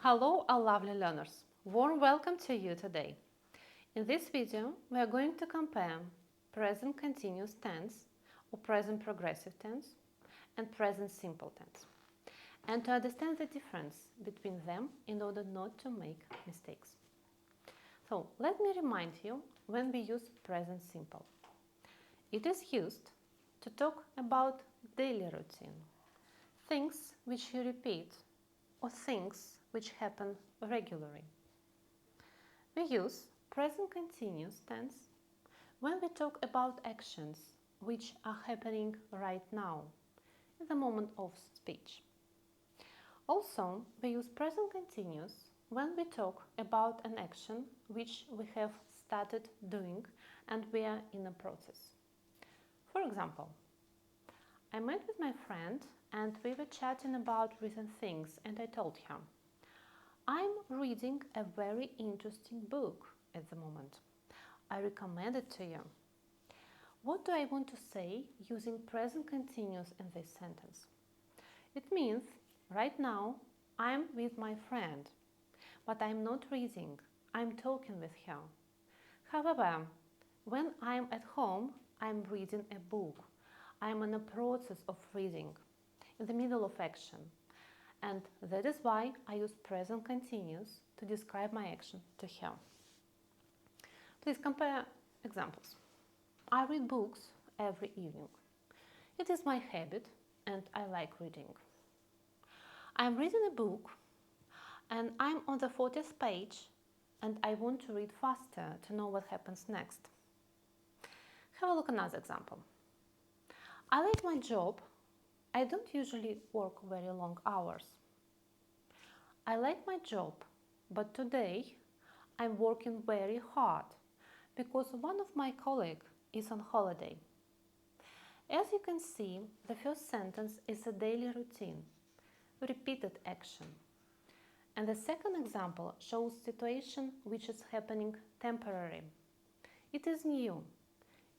Hello, our lovely learners! Warm welcome to you today. In this video, we are going to compare present continuous tense or present progressive tense and present simple tense, and to understand the difference between them in order not to make mistakes. So, let me remind you when we use present simple. It is used to talk about daily routine, things which you repeat or things which happen regularly. We use present continuous tense when we talk about actions which are happening right now, in the moment of speech. Also, we use present continuous when we talk about an action which we have started doing and we are in a process. For example, I met with my friend and we were chatting about recent things, and I told her, I'm reading a very interesting book at the moment. I recommend it to you. What do I want to say using present continuous in this sentence? It means right now I'm with my friend, but I'm not reading, I'm talking with her. However, when I'm at home, I'm reading a book. I'm in a process of reading, in the middle of action. And that is why I use present continuous to describe my action to her. Please compare examples. I read books every evening. It is my habit and I like reading. I'm reading a book and I'm on the 40th page and I want to read faster to know what happens next. Have a look at another example. I like my job. I don't usually work very long hours. I like my job, but today I'm working very hard because one of my colleagues is on holiday. As you can see, the first sentence is a daily routine, repeated action. And the second example shows situation which is happening temporary. It is new.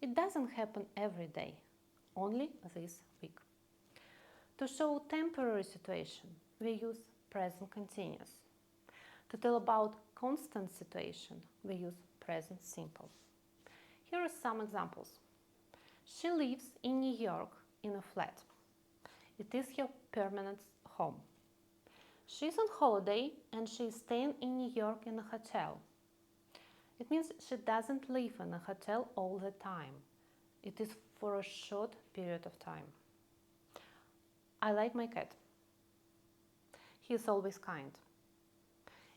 It doesn't happen every day, only this week. To show temporary situation, we use present continuous. To tell about constant situation, we use present simple. Here are some examples. She lives in New York in a flat. It is her permanent home. She is on holiday and she is staying in New York in a hotel. It means she doesn't live in a hotel all the time. It is for a short period of time. I like my cat. He is always kind.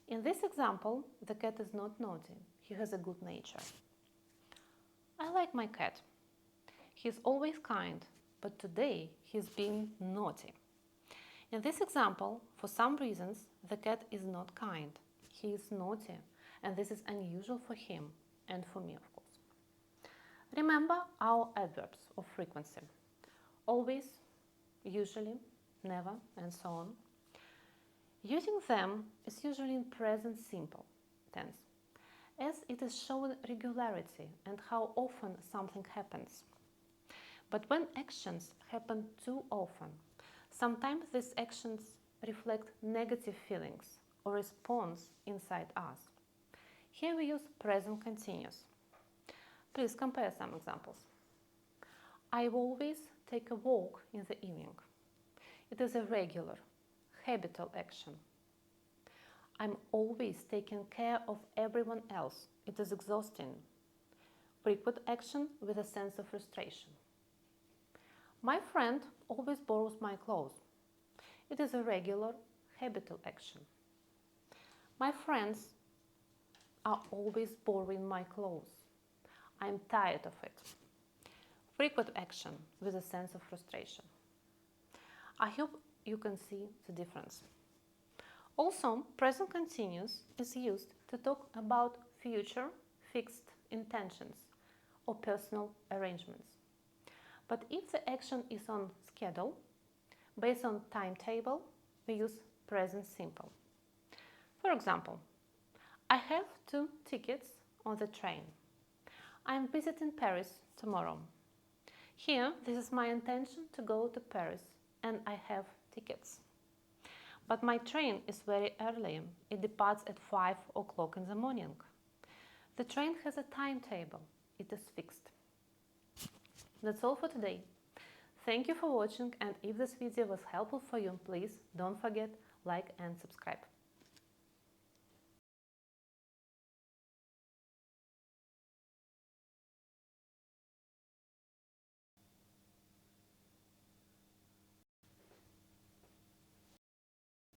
In this example, the cat is not naughty. He has a good nature. I like my cat. He is always kind, but today he is being naughty. In this example, for some reasons, the cat is not kind. He is naughty, and this is unusual for him and for me, of course. Remember our adverbs of frequency. Always, usually, never, and so on. Using them is usually in present simple tense, as it is showing regularity and how often something happens. But when actions happen too often, sometimes these actions reflect negative feelings or response inside us. Here we use present continuous. Please compare some examples. I always take a walk in the evening. It is a regular, habitual action. I'm always taking care of everyone else. It is exhausting. Frequent action with a sense of frustration. My friend always borrows my clothes. It is a regular, habitual action. My friends are always borrowing my clothes. I'm tired of it. Frequent action with a sense of frustration. I hope you can see the difference. Also, present continuous is used to talk about future fixed intentions or personal arrangements. But if the action is on schedule, based on timetable, we use present simple. For example, I have 2 tickets on the train. I am visiting Paris tomorrow. Here, this is my intention to go to Paris and I have tickets. But my train is very early. It departs at 5 o'clock in the morning. The train has a timetable. It is fixed. That's all for today. Thank you for watching, and if this video was helpful for you, please don't forget like and subscribe.